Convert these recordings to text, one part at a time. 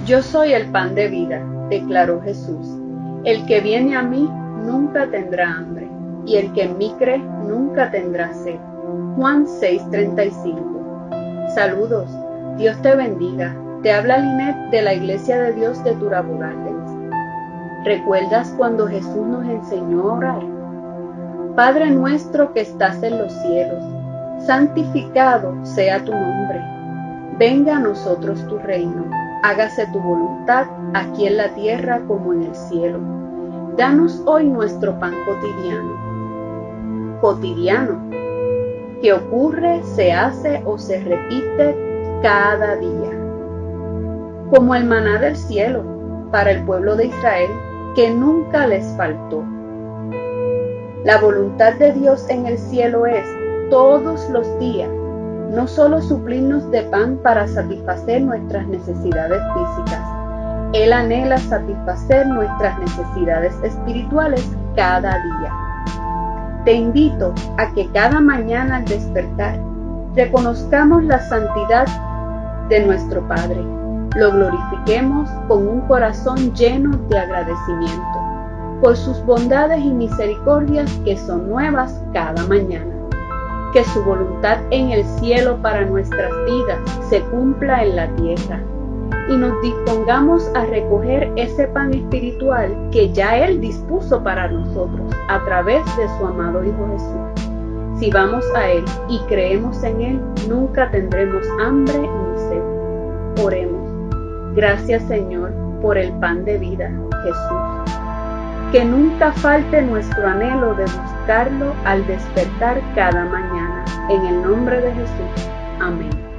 Yo soy el pan de vida, declaró Jesús. El que viene a mí nunca tendrá hambre, y el que en mí cree nunca tendrá sed. Juan 6:35. Saludos, Dios te bendiga. Te habla Linet de la Iglesia de Dios de Turabo Gardens. ¿Recuerdas cuando Jesús nos enseñó a orar? Padre nuestro que estás en los cielos, santificado sea tu nombre. Venga a nosotros tu reino. Hágase tu voluntad aquí en la tierra como en el cielo. Danos hoy nuestro pan cotidiano. Cotidiano, que ocurre, se hace o se repite cada día. Como el maná del cielo para el pueblo de Israel, que nunca les faltó. La voluntad de Dios en el cielo es, todos los días, no solo suplirnos de pan para satisfacer nuestras necesidades físicas. Él anhela satisfacer nuestras necesidades espirituales cada día. Te invito a que cada mañana al despertar reconozcamos la santidad de nuestro Padre. Lo glorifiquemos con un corazón lleno de agradecimiento por sus bondades y misericordias que son nuevas cada mañana. Que su voluntad en el cielo para nuestras vidas se cumpla en la tierra y nos dispongamos a recoger ese pan espiritual que ya Él dispuso para nosotros a través de su amado Hijo Jesús. Si vamos a Él y creemos en Él, nunca tendremos hambre ni sed. Oremos. Gracias, Señor, por el pan de vida, Jesús. Que nunca falte nuestro anhelo de buscarlo al despertar cada mañana. En el nombre de Jesús. Amén.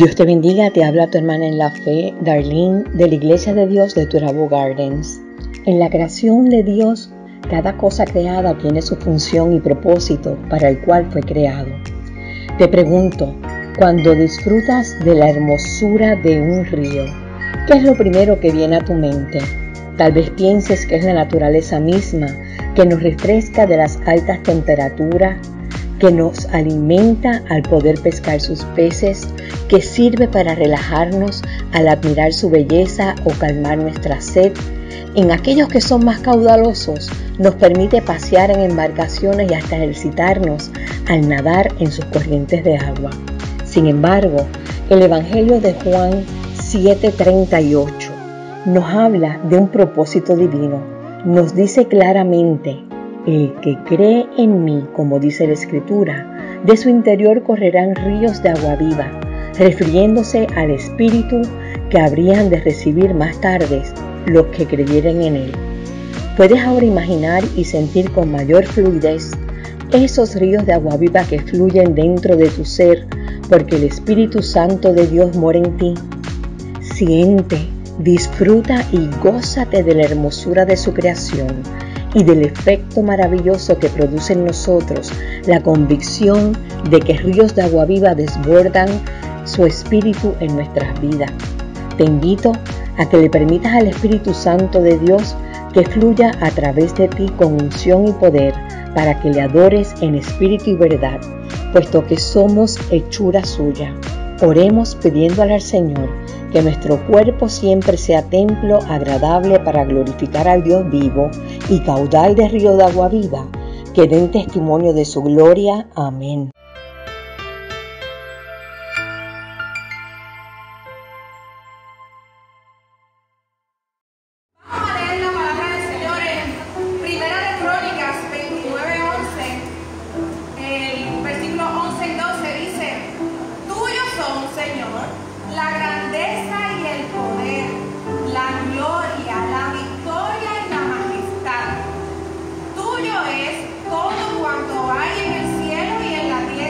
Dios te bendiga, te habla tu hermana en la fe, Darlene, de la Iglesia de Dios de Turabo Gardens. En la creación de Dios, cada cosa creada tiene su función y propósito para el cual fue creado. Te pregunto, cuando disfrutas de la hermosura de un río, ¿qué es lo primero que viene a tu mente? Tal vez pienses que es la naturaleza misma que nos refresca de las altas temperaturas, que nos alimenta al poder pescar sus peces, que sirve para relajarnos al admirar su belleza o calmar nuestra sed. En aquellos que son más caudalosos, nos permite pasear en embarcaciones y hasta ejercitarnos al nadar en sus corrientes de agua. Sin embargo, el Evangelio de Juan 7:38 nos habla de un propósito divino. Nos dice claramente: el que cree en mí, como dice la Escritura, de su interior correrán ríos de agua viva, refiriéndose al Espíritu que habrían de recibir más tarde los que creyeren en él. Puedes ahora imaginar y sentir con mayor fluidez esos ríos de agua viva que fluyen dentro de tu ser, porque el Espíritu Santo de Dios mora en ti. Siente, disfruta y gózate de la hermosura de su creación y del efecto maravilloso que produce en nosotros la convicción de que ríos de agua viva desbordan su espíritu en nuestras vidas. Te invito a que le permitas al Espíritu Santo de Dios que fluya a través de ti con unción y poder para que le adores en espíritu y verdad, puesto que somos hechura suya. Oremos pidiéndole al Señor que nuestro cuerpo siempre sea templo agradable para glorificar al Dios vivo y caudal de río de agua viva, que den testimonio de su gloria. Amén. Vamos a leer la palabra del Señor en Primera de Crónicas 29:11. El versículo 11 y 12 dice: tuyos son, Señor, la grandeza y el poder, la gloria, la victoria y la majestad. Tuyo es todo cuanto hay en el cielo y en la tierra.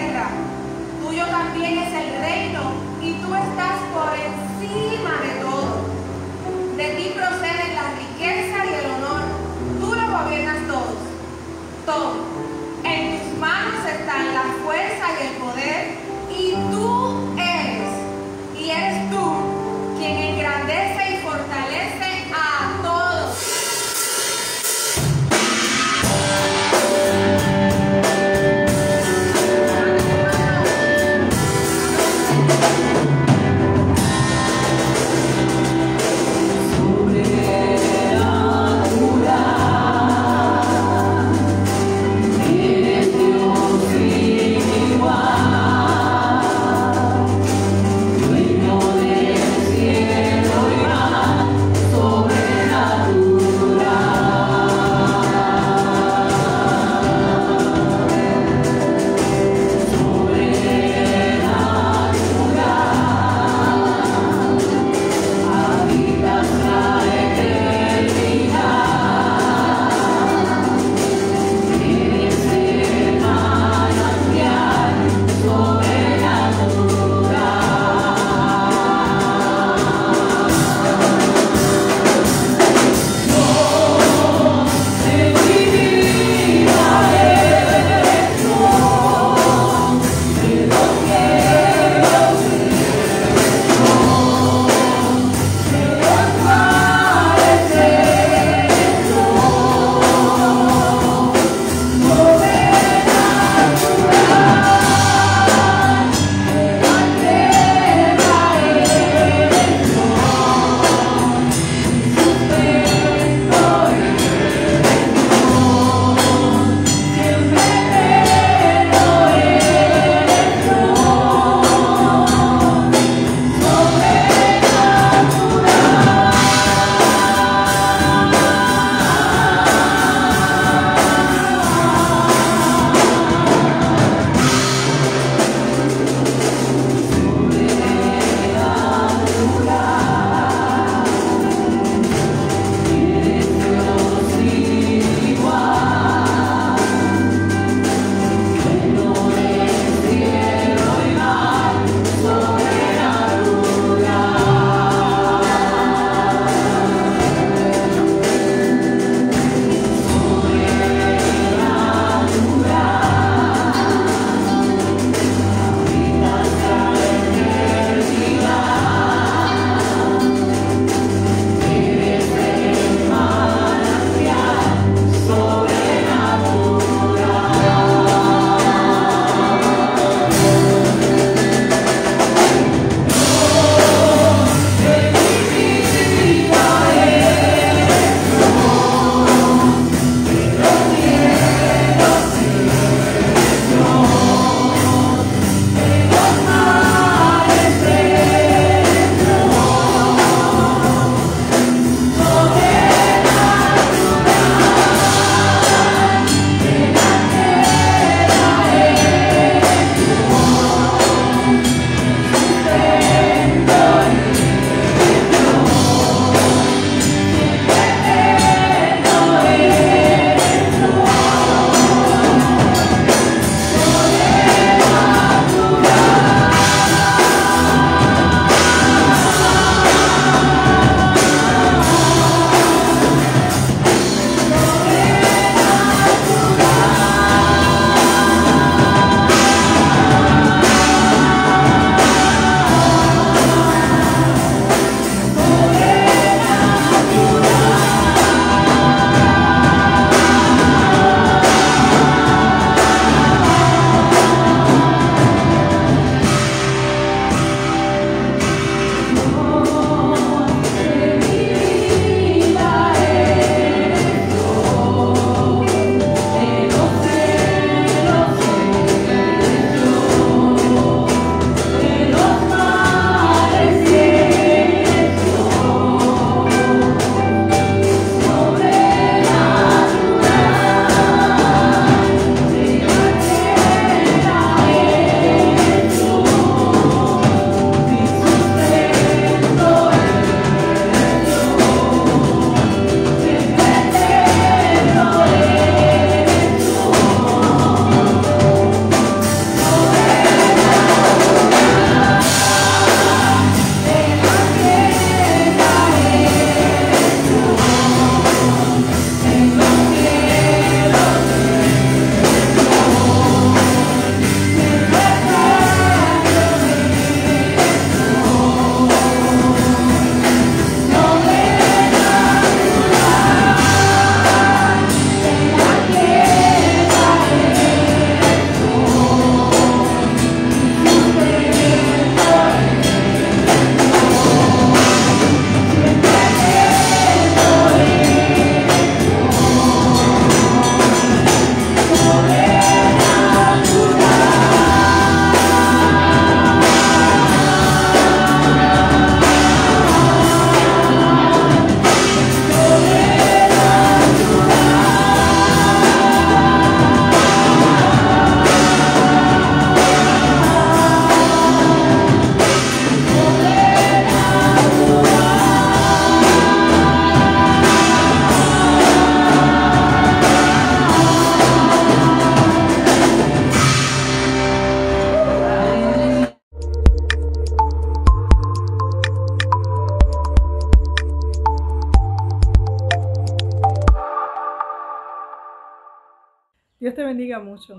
bendiga mucho.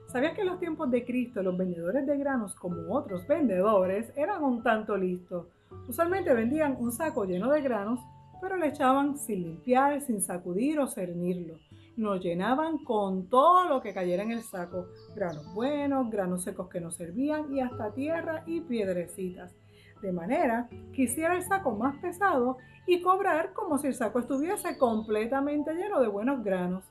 ¿Sabías que en los tiempos de Cristo los vendedores de granos, como otros vendedores, eran un tanto listos? Usualmente vendían un saco lleno de granos, pero le echaban sin limpiar, sin sacudir o cernirlo. Lo llenaban con todo lo que cayera en el saco, granos buenos, granos secos que no servían y hasta tierra y piedrecitas. De manera que hiciera el saco más pesado y cobrar como si el saco estuviese completamente lleno de buenos granos.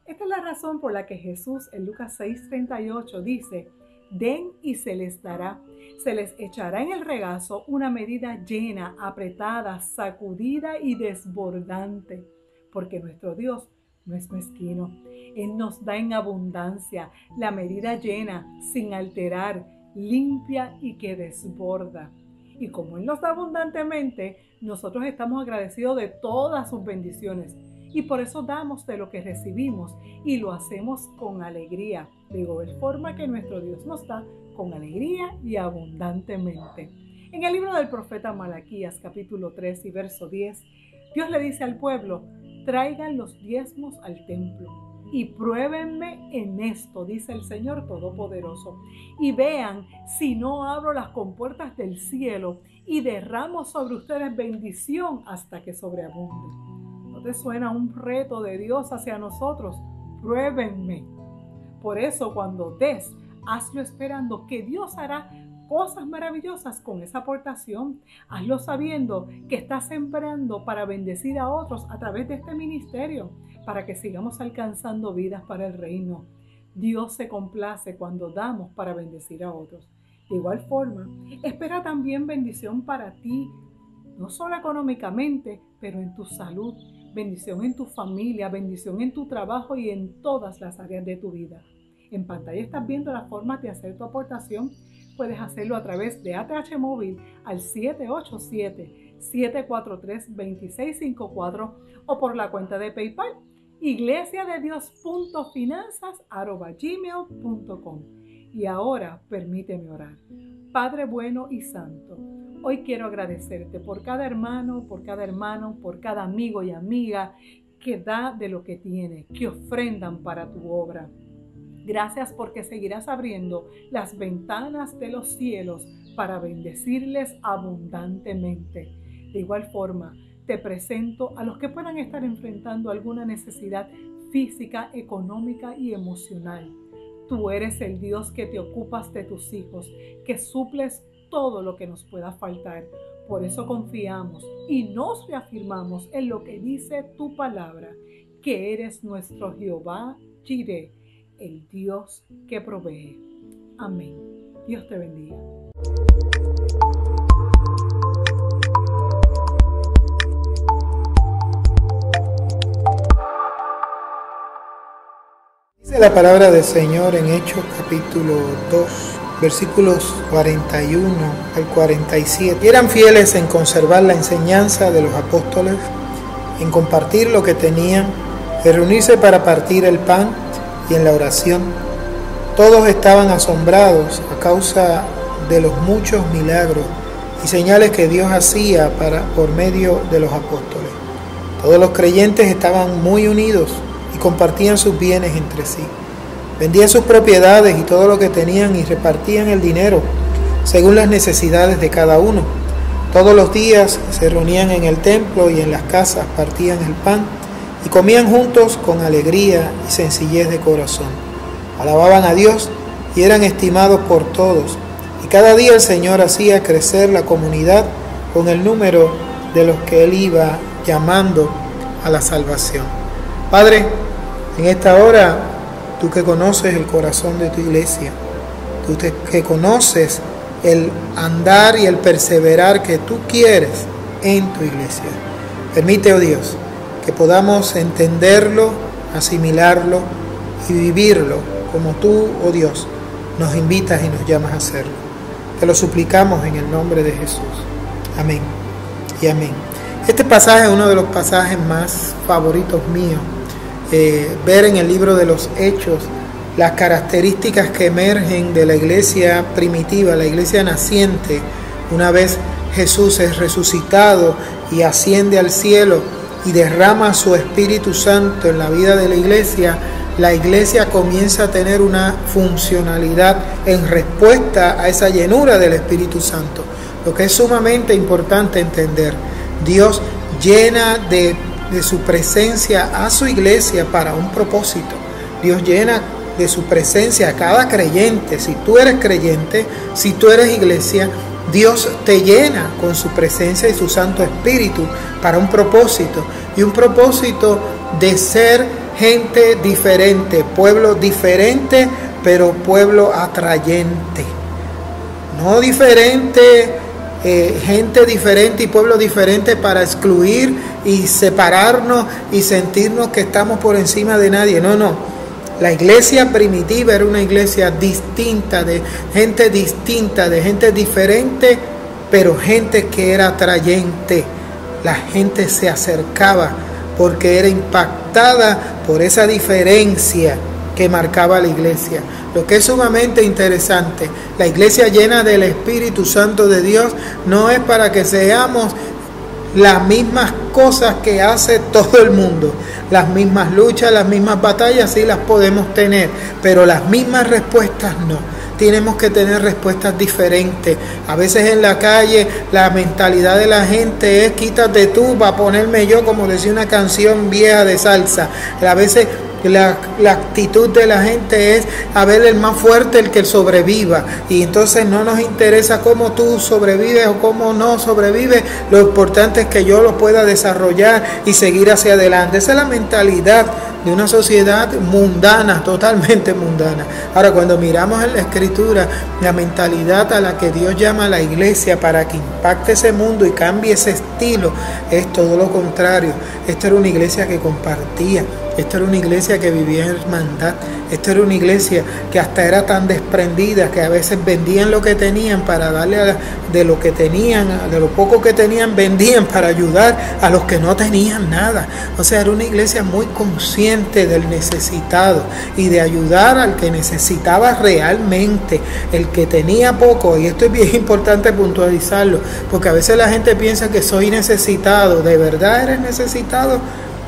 Esta es la razón por la que Jesús en Lucas 6:38 dice: den y se les dará, se les echará en el regazo una medida llena, apretada, sacudida y desbordante, porque nuestro Dios no es mezquino. Él nos da en abundancia la medida llena, sin alterar, limpia y que desborda. Y como Él nos da abundantemente, nosotros estamos agradecidos de todas sus bendiciones. Y por eso damos de lo que recibimos y lo hacemos con alegría. De igual forma que nuestro Dios nos da con alegría y abundantemente. En el libro del profeta Malaquías, capítulo 3 y verso 10, Dios le dice al pueblo: traigan los diezmos al templo y pruébenme en esto, dice el Señor Todopoderoso, y vean si no abro las compuertas del cielo y derramo sobre ustedes bendición hasta que sobreabunde. ¿No te suena un reto de Dios hacia nosotros? Pruébenme. Por eso cuando des, hazlo esperando que Dios hará cosas maravillosas con esa aportación. Hazlo sabiendo que estás sembrando para bendecir a otros a través de este ministerio, para que sigamos alcanzando vidas para el reino. Dios se complace cuando damos para bendecir a otros. De igual forma, espera también bendición para ti, no solo económicamente, pero en tu salud, bendición en tu familia, bendición en tu trabajo y en todas las áreas de tu vida. En pantalla estás viendo las formas de hacer tu aportación. Puedes hacerlo a través de ATH Móvil al 787-743-2654 o por la cuenta de PayPal iglesiadedios.finanzas@gmail.com. Y ahora permíteme orar. Padre bueno y santo, hoy quiero agradecerte por cada hermano, por cada amigo y amiga que da de lo que tiene, que ofrendan para tu obra. Gracias porque seguirás abriendo las ventanas de los cielos para bendecirles abundantemente. De igual forma, te presento a los que puedan estar enfrentando alguna necesidad física, económica y emocional. Tú eres el Dios que te ocupas de tus hijos, que suples todo lo que nos pueda faltar. Por eso confiamos y nos reafirmamos en lo que dice tu palabra, que eres nuestro Jehová Jireh, el Dios que provee. Amén. Dios te bendiga. Dice la palabra del Señor en Hechos capítulo 2, versículos 41 al 47. Y eran fieles en conservar la enseñanza de los apóstoles, en compartir lo que tenían, en reunirse para partir el pan y en la oración. Todos estaban asombrados a causa de los muchos milagros y señales que Dios hacía por medio de los apóstoles. Todos los creyentes estaban muy unidos y compartían sus bienes entre sí. Vendían sus propiedades y todo lo que tenían y repartían el dinero según las necesidades de cada uno. Todos los días se reunían en el templo y en las casas partían el pan y comían juntos con alegría y sencillez de corazón. Alababan a Dios y eran estimados por todos. Y cada día el Señor hacía crecer la comunidad con el número de los que Él iba llamando a la salvación. Padre, en esta hora, tú que conoces el corazón de tu iglesia, tú que conoces el andar y el perseverar que tú quieres en tu iglesia, permite, oh Dios, que podamos entenderlo, asimilarlo y vivirlo como tú, oh Dios, nos invitas y nos llamas a hacerlo. Te lo suplicamos en el nombre de Jesús. Amén y amén. Este pasaje es uno de los pasajes más favoritos míos. Ver en el libro de los Hechos las características que emergen de la iglesia primitiva, la iglesia naciente, una vez Jesús es resucitado y asciende al cielo y derrama su Espíritu Santo en la vida de la iglesia, la iglesia comienza a tener una funcionalidad en respuesta a esa llenura del Espíritu Santo. Lo que es sumamente importante entender, Dios llena de su presencia a su iglesia para un propósito. Dios llena de su presencia a cada creyente. Si tú eres creyente, si tú eres iglesia, Dios te llena con su presencia y su Santo Espíritu para un propósito. Y un propósito de ser gente diferente, pueblo diferente, pero pueblo atrayente. No diferente, gente diferente y pueblo diferente para excluir y separarnos y sentirnos que estamos por encima de nadie. No. La iglesia primitiva era una iglesia distinta, de gente diferente, pero gente que era atrayente. La gente se acercaba porque era impactada por esa diferencia que marcaba la iglesia. Lo que es sumamente interesante, la iglesia llena del Espíritu Santo de Dios no es para que seamos las mismas cosas que hace todo el mundo. Las mismas luchas, las mismas batallas sí las podemos tener, pero las mismas respuestas no. Tenemos que tener respuestas diferentes. A veces en la calle la mentalidad de la gente es quítate tú para ponerme yo, como decía una canción vieja de salsa. A veces la actitud de la gente es a ver el más fuerte, el que sobreviva, y entonces no nos interesa cómo tú sobrevives o cómo no sobrevives, lo importante es que yo lo pueda desarrollar y seguir hacia adelante. Esa es la mentalidad de una sociedad mundana, totalmente mundana. Ahora, cuando miramos en la Escritura, la mentalidad a la que Dios llama a la iglesia para que impacte ese mundo y cambie ese estilo, es todo lo contrario. Esta era una iglesia que compartía. Esta era una iglesia que vivía en hermandad. Esta era una iglesia que hasta era tan desprendida que a veces vendían lo que tenían para darle de lo que tenían, de lo poco que tenían, vendían para ayudar a los que no tenían nada. O sea, era una iglesia muy consciente del necesitado y de ayudar al que necesitaba realmente, el que tenía poco. Y esto es bien importante puntualizarlo, porque a veces la gente piensa que soy necesitado. ¿De verdad eres necesitado?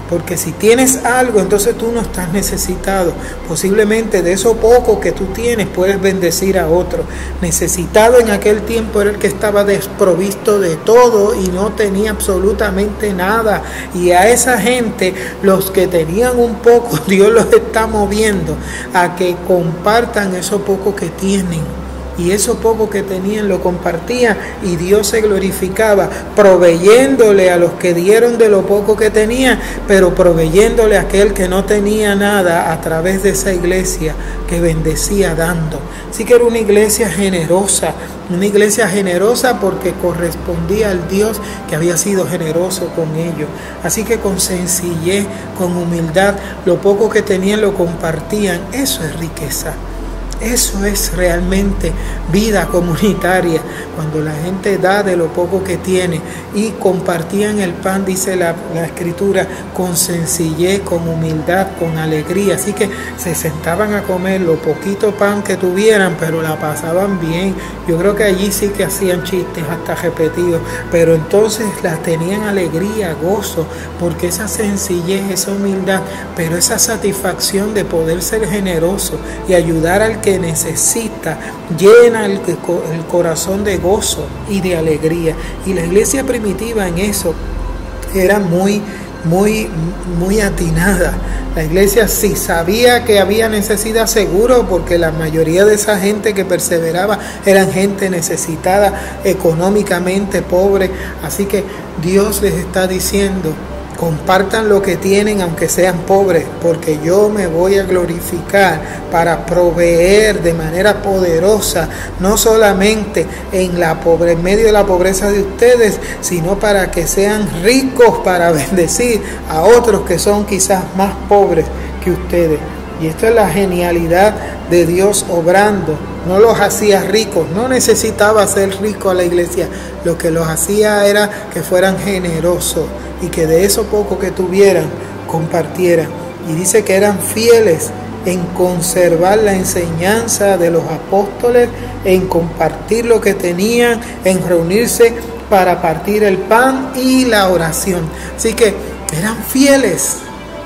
Porque si tienes algo, entonces tú no estás necesitado. Posiblemente de eso poco que tú tienes puedes bendecir a otro. Necesitado en aquel tiempo era el que estaba desprovisto de todo y no tenía absolutamente nada. Y a esa gente, los que tenían un poco, Dios los está moviendo a que compartan eso poco que tienen. Y eso poco que tenían lo compartían y Dios se glorificaba, proveyéndole a los que dieron de lo poco que tenían, pero proveyéndole a aquel que no tenía nada a través de esa iglesia que bendecía dando. Así que era una iglesia generosa porque correspondía al Dios que había sido generoso con ellos. Así que con sencillez, con humildad, lo poco que tenían lo compartían. Eso es riqueza. Eso es realmente vida comunitaria, cuando la gente da de lo poco que tiene y compartían el pan, dice la Escritura, con sencillez, con humildad, con alegría. Así que se sentaban a comer lo poquito pan que tuvieran, pero la pasaban bien. Yo creo que allí sí que hacían chistes hasta repetidos, pero entonces las tenían alegría, gozo, porque esa sencillez, esa humildad, pero esa satisfacción de poder ser generoso y ayudar al que necesita, llena el corazón de gozo y de alegría. Y la iglesia primitiva en eso era muy atinada. La iglesia sí sabía que había necesidad, seguro, porque la mayoría de esa gente que perseveraba eran gente necesitada, económicamente pobre. Así que Dios les está diciendo: compartan lo que tienen aunque sean pobres, porque yo me voy a glorificar para proveer de manera poderosa, no solamente en medio de la pobreza de ustedes, sino para que sean ricos para bendecir a otros que son quizás más pobres que ustedes. Y esto es la genialidad de Dios obrando. No los hacía ricos, no necesitaba ser rico a la iglesia. Lo que los hacía era que fueran generosos y que de eso poco que tuvieran, compartieran. Y dice que eran fieles en conservar la enseñanza de los apóstoles, en compartir lo que tenían, en reunirse para partir el pan y la oración. Así que eran fieles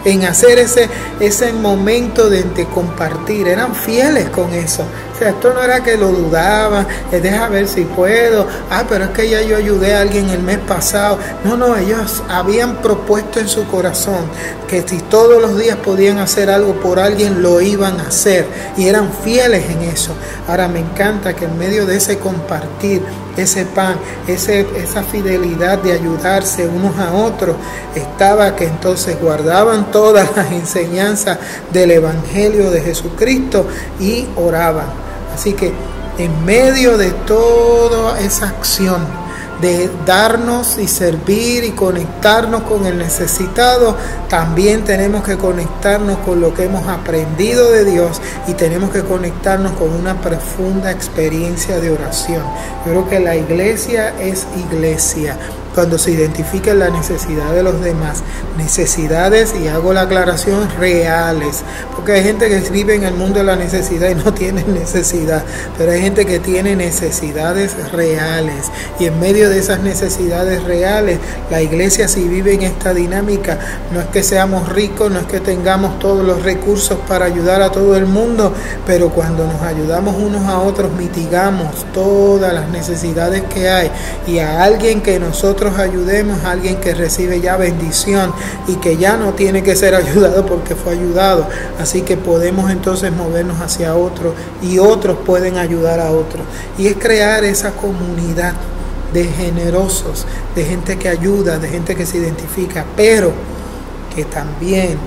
en hacer ese momento de compartir. Eran fieles con eso. O sea, esto no era que lo dudaban, deja ver si puedo, pero es que ya yo ayudé a alguien el mes pasado. No, ellos habían propuesto en su corazón que si todos los días podían hacer algo por alguien, lo iban a hacer, y eran fieles en eso. Ahora me encanta que en medio de ese compartir, ese pan, esa fidelidad de ayudarse unos a otros, estaba que entonces guardaban todas las enseñanzas del Evangelio de Jesucristo y oraban. Así que en medio de toda esa acción de darnos y servir y conectarnos con el necesitado, también tenemos que conectarnos con lo que hemos aprendido de Dios, y tenemos que conectarnos con una profunda experiencia de oración. Yo creo que la iglesia es iglesia cuando se identifica la necesidad de los demás, necesidades, y hago la aclaración, reales, porque hay gente que vive en el mundo de la necesidad y no tiene necesidad, pero hay gente que tiene necesidades reales, y en medio de esas necesidades reales, la iglesia, si vive en esta dinámica, no es que seamos ricos, no es que tengamos todos los recursos para ayudar a todo el mundo, pero cuando nos ayudamos unos a otros, mitigamos todas las necesidades que hay, y a alguien que nosotros ayudemos, a alguien que recibe ya bendición y que ya no tiene que ser ayudado porque fue ayudado, así que podemos entonces movernos hacia otro, y otros pueden ayudar a otros, y es crear esa comunidad de generosos, de gente que ayuda, de gente que se identifica, pero que también,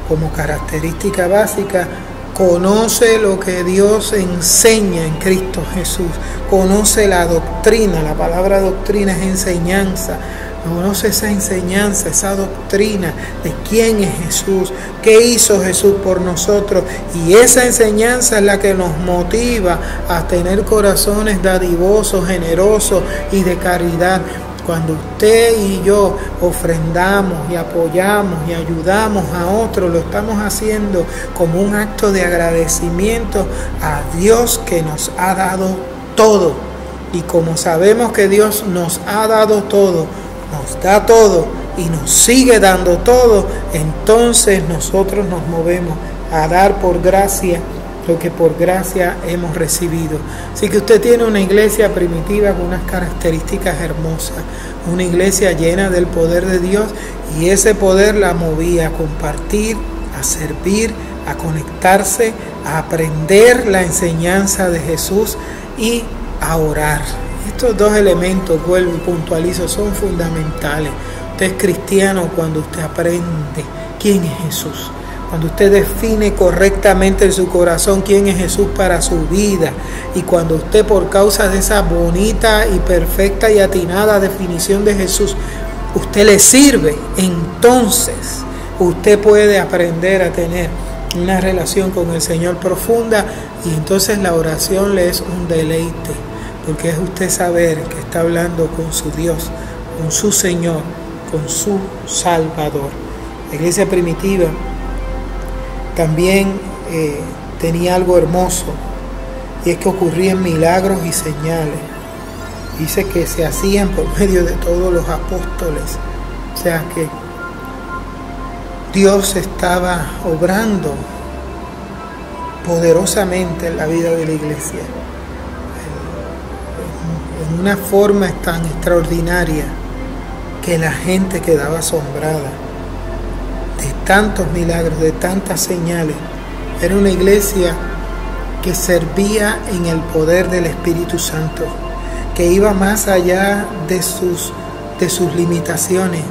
como característica básica, conoce lo que Dios enseña en Cristo Jesús, conoce la doctrina. La palabra doctrina es enseñanza. Conoce esa enseñanza, esa doctrina de quién es Jesús, qué hizo Jesús por nosotros, y esa enseñanza es la que nos motiva a tener corazones dadivosos, generosos y de caridad. Cuando usted y yo ofrendamos y apoyamos y ayudamos a otros, lo estamos haciendo como un acto de agradecimiento a Dios, que nos ha dado todo. Y como sabemos que Dios nos ha dado todo, nos da todo y nos sigue dando todo, entonces nosotros nos movemos a dar por gracia lo que por gracia hemos recibido. Así que usted tiene una iglesia primitiva con unas características hermosas, una iglesia llena del poder de Dios, y ese poder la movía a compartir, a servir, a conectarse, a aprender la enseñanza de Jesús y a orar. Estos dos elementos, vuelvo y puntualizo, son fundamentales. Usted es cristiano cuando usted aprende quién es Jesús, cuando usted define correctamente en su corazón quién es Jesús para su vida, y cuando usted, por causa de esa bonita y perfecta y atinada definición de Jesús, usted le sirve, entonces usted puede aprender a tener una relación con el Señor profunda, y entonces la oración le es un deleite, porque es usted saber que está hablando con su Dios, con su Señor, con su Salvador. La iglesia primitiva también tenía algo hermoso, y es que ocurrían milagros y señales. Dice que se hacían por medio de todos los apóstoles, o sea que Dios estaba obrando poderosamente en la vida de la iglesia, en una forma tan extraordinaria que la gente quedaba asombrada de tantos milagros, de tantas señales. Era una iglesia que servía en el poder del Espíritu Santo, que iba más allá de sus limitaciones,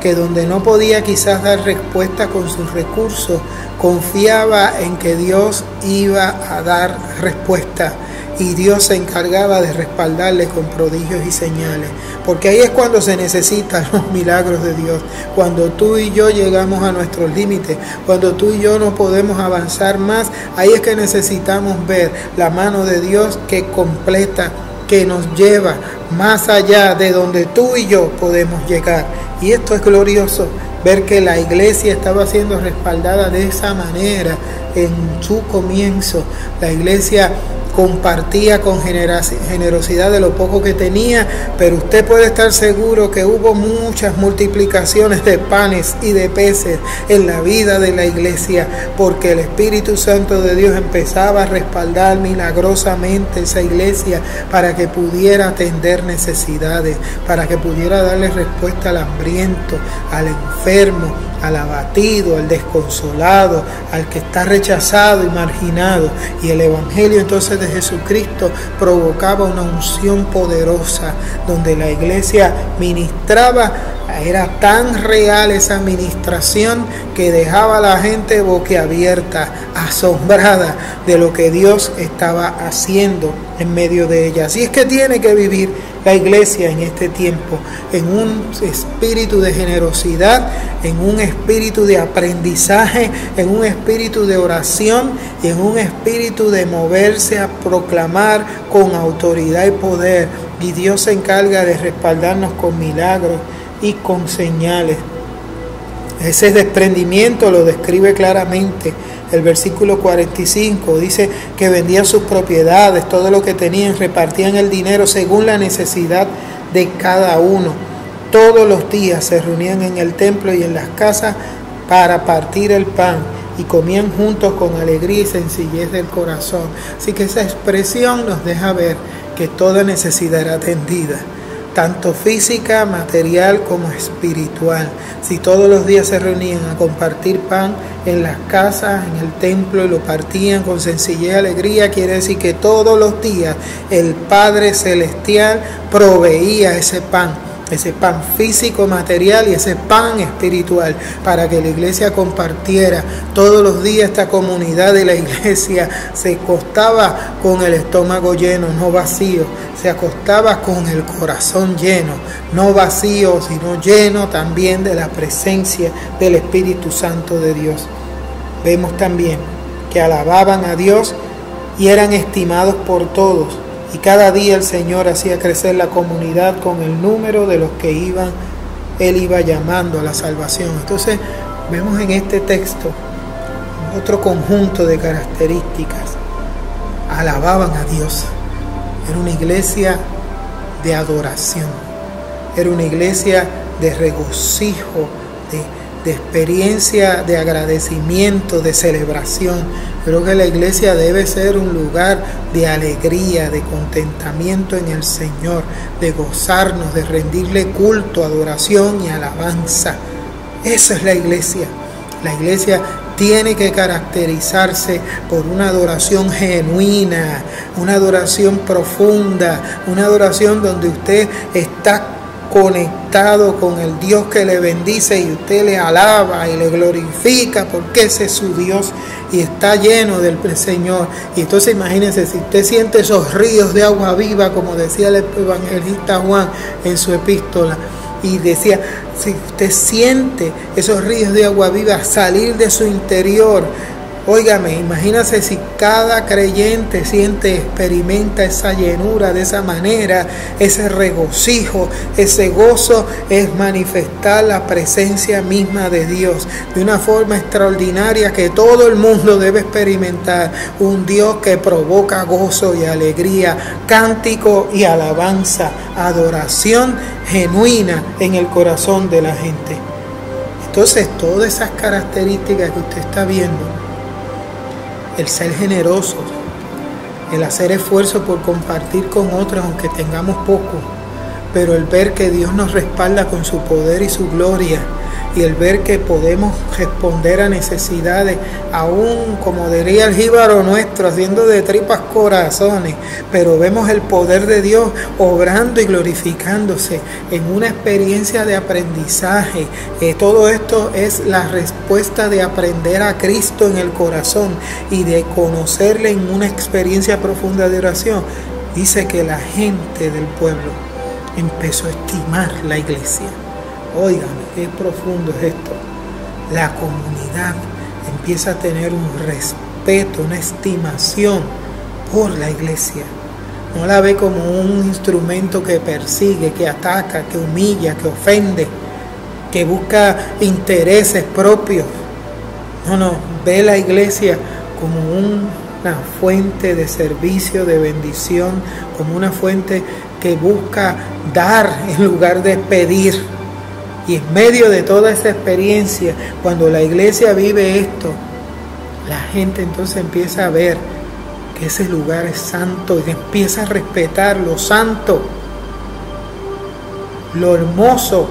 que donde no podía quizás dar respuesta con sus recursos, confiaba en que Dios iba a dar respuesta, y Dios se encargaba de respaldarle con prodigios y señales, porque ahí es cuando se necesitan los milagros de Dios, cuando tú y yo llegamos a nuestros límites, cuando tú y yo no podemos avanzar más, ahí es que necesitamos ver la mano de Dios que completa, que nos lleva más allá de donde tú y yo podemos llegar. Y esto es glorioso, ver que la iglesia estaba siendo respaldada de esa manera en su comienzo. La iglesia compartía con generosidad de lo poco que tenía, pero usted puede estar seguro que hubo muchas multiplicaciones de panes y de peces en la vida de la iglesia, porque el Espíritu Santo de Dios empezaba a respaldar milagrosamente esa iglesia para que pudiera atender necesidades, para que pudiera darle respuesta al hambriento, al enfermo, al abatido, al desconsolado, al que está rechazado y marginado. Y el Evangelio entonces de Jesucristo provocaba una unción poderosa donde la iglesia ministraba. Era tan real esa administración que dejaba a la gente boquiabierta, asombrada de lo que Dios estaba haciendo en medio de ella. Así es que tiene que vivir la iglesia en este tiempo en un espíritu de generosidad, en un espíritu de aprendizaje, en un espíritu de oración y en un espíritu de moverse a proclamar con autoridad y poder. Y Dios se encarga de respaldarnos con milagros y con señales. Ese desprendimiento lo describe claramente el versículo 45. Dice que vendían sus propiedades, todo lo que tenían, repartían el dinero según la necesidad de cada uno. Todos los días se reunían en el templo y en las casas para partir el pan y comían juntos con alegría y sencillez del corazón. Así que esa expresión nos deja ver que toda necesidad era atendida, tanto física, material como espiritual. Si todos los días se reunían a compartir pan en las casas, en el templo, y lo partían con sencillez y alegría, quiere decir que todos los días el Padre Celestial proveía ese pan físico, material y ese pan espiritual para que la iglesia compartiera. Todos los días esta comunidad de la iglesia se acostaba con el estómago lleno, no vacío. Se acostaba con el corazón lleno, no vacío, sino lleno también de la presencia del Espíritu Santo de Dios. Vemos también que alababan a Dios y eran estimados por todos. Y cada día el Señor hacía crecer la comunidad con el número de los que Él iba llamando a la salvación. Entonces vemos en este texto otro conjunto de características. Alababan a Dios. Era una iglesia de adoración. Era una iglesia de regocijo, de experiencia, de agradecimiento, de celebración. Creo que la iglesia debe ser un lugar de alegría, de contentamiento en el Señor, de gozarnos, de rendirle culto, adoración y alabanza. Esa es la iglesia. La iglesia tiene que caracterizarse por una adoración genuina, una adoración profunda, una adoración donde usted está conectado con el Dios que le bendice y usted le alaba y le glorifica porque ese es su Dios y está lleno del Señor. Y entonces imagínense, si usted siente esos ríos de agua viva, como decía el evangelista Juan en su epístola, y decía, si usted siente esos ríos de agua viva salir de su interior, óigame, imagínese si cada creyente experimenta esa llenura de esa manera, ese regocijo, ese gozo, es manifestar la presencia misma de Dios de una forma extraordinaria que todo el mundo debe experimentar. Un Dios que provoca gozo y alegría, cántico y alabanza, adoración genuina en el corazón de la gente. Entonces, todas esas características que usted está viendo, el ser generoso, el hacer esfuerzo por compartir con otros aunque tengamos poco, pero el ver que Dios nos respalda con su poder y su gloria, y el ver que podemos responder a necesidades, aún como diría el jíbaro nuestro, haciendo de tripas corazones, pero vemos el poder de Dios obrando y glorificándose en una experiencia de aprendizaje. Todo esto es la respuesta de aprender a Cristo en el corazón y de conocerle en una experiencia profunda de oración. Dice que la gente del pueblo empezó a estimar la iglesia. Óigame, qué profundo es esto. La comunidad empieza a tener un respeto, una estimación por la iglesia. No la ve como un instrumento que persigue, que ataca, que humilla, que ofende, que busca intereses propios. No, ve la iglesia como un una fuente de servicio, de bendición, como una fuente que busca dar en lugar de pedir. Y en medio de toda esa experiencia, cuando la iglesia vive esto, la gente entonces empieza a ver que ese lugar es santo y empieza a respetar lo santo, lo hermoso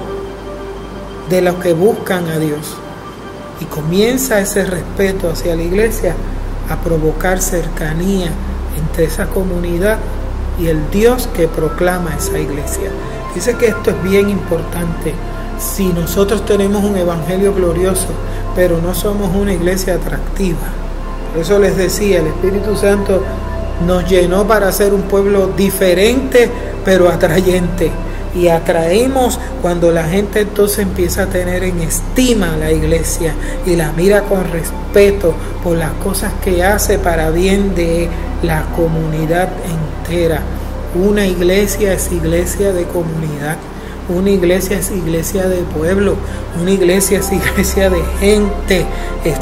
de los que buscan a Dios. Y comienza ese respeto hacia la iglesia a provocar cercanía entre esa comunidad y el Dios que proclama esa iglesia. Dice que esto es bien importante. Si nosotros tenemos un evangelio glorioso, pero no somos una iglesia atractiva. Por eso les decía, el Espíritu Santo nos llenó para ser un pueblo diferente, pero atrayente. Y atraemos cuando la gente entonces empieza a tener en estima a la iglesia y la mira con respeto por las cosas que hace para bien de la comunidad entera. Una iglesia es iglesia de comunidad. Una iglesia es iglesia de pueblo, una iglesia es iglesia de gente.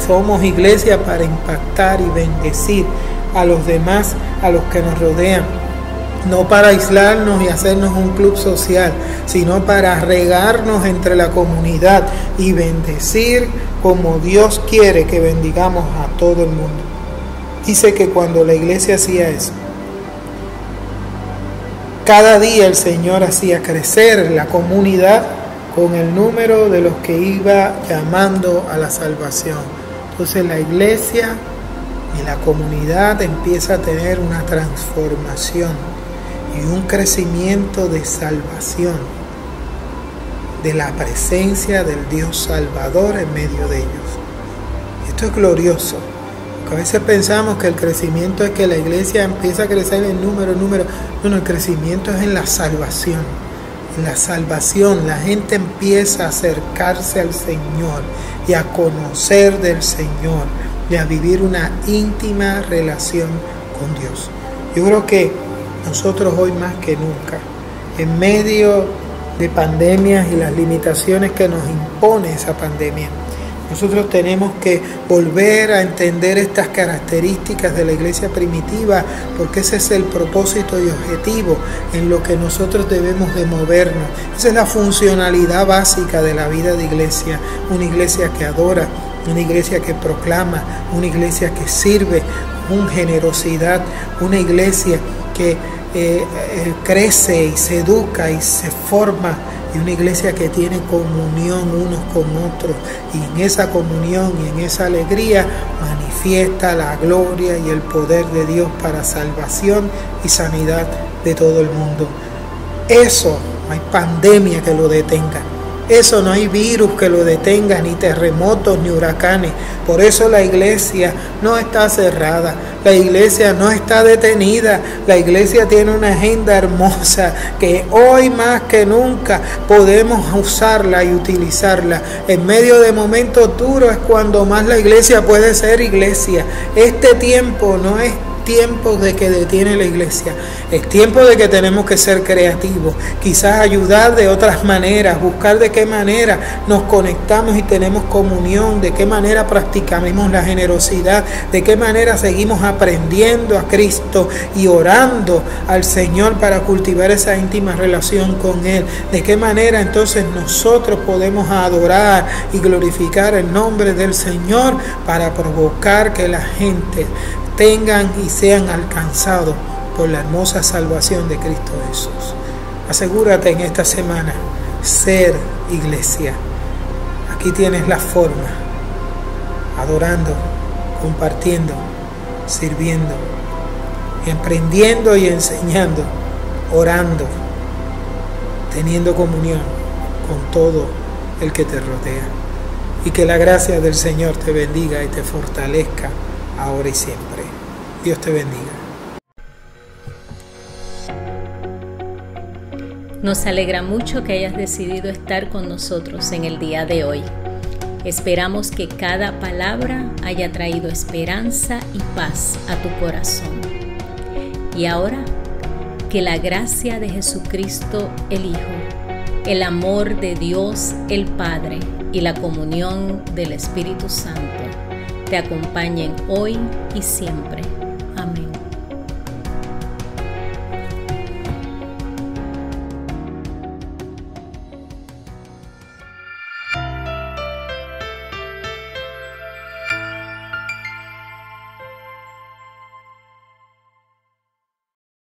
Somos iglesia para impactar y bendecir a los demás, a los que nos rodean. No para aislarnos y hacernos un club social, sino para regarnos entre la comunidad y bendecir como Dios quiere que bendigamos a todo el mundo. Dice que cuando la iglesia hacía eso, cada día el Señor hacía crecer la comunidad con el número de los que iba llamando a la salvación. Entonces la iglesia y la comunidad empieza a tener una transformación y un crecimiento de salvación, de la presencia del Dios Salvador en medio de ellos. Esto es glorioso. A veces pensamos que el crecimiento es que la iglesia empieza a crecer en número. No, el crecimiento es en la salvación. En la salvación la gente empieza a acercarse al Señor y a conocer del Señor y a vivir una íntima relación con Dios. Yo creo que nosotros hoy más que nunca, en medio de pandemias y las limitaciones que nos impone esa pandemia, nosotros tenemos que volver a entender estas características de la iglesia primitiva, porque ese es el propósito y objetivo en lo que nosotros debemos de movernos. Esa es la funcionalidad básica de la vida de iglesia, una iglesia que adora, una iglesia que proclama, una iglesia que sirve con generosidad, una iglesia que crece y se educa y se forma, y una iglesia que tiene comunión unos con otros, y en esa comunión y en esa alegría manifiesta la gloria y el poder de Dios para salvación y sanidad de todo el mundo. Eso no hay pandemia que lo detenga. Eso no hay virus que lo detenga, ni terremotos, ni huracanes. Por eso la iglesia no está cerrada, la iglesia no está detenida. La iglesia tiene una agenda hermosa que hoy más que nunca podemos usarla y utilizarla. En medio de momentos duros es cuando más la iglesia puede ser iglesia. Este tiempo no es tiempo de que detiene la iglesia, es tiempo de que tenemos que ser creativos, quizás ayudar de otras maneras, buscar de qué manera nos conectamos y tenemos comunión, de qué manera practicamos la generosidad, de qué manera seguimos aprendiendo a Cristo y orando al Señor para cultivar esa íntima relación con Él, de qué manera entonces nosotros podemos adorar y glorificar el nombre del Señor para provocar que la gente tengan y sean alcanzados por la hermosa salvación de Cristo Jesús. Asegúrate en esta semana ser iglesia. Aquí tienes la forma: adorando, compartiendo, sirviendo, emprendiendo y enseñando, orando, teniendo comunión con todo el que te rodea. Y que la gracia del Señor te bendiga y te fortalezca ahora y siempre. Dios te bendiga. Nos alegra mucho que hayas decidido estar con nosotros en el día de hoy. Esperamos que cada palabra haya traído esperanza y paz a tu corazón. Y ahora, que la gracia de Jesucristo el Hijo, el amor de Dios el Padre y la comunión del Espíritu Santo te acompañen hoy y siempre.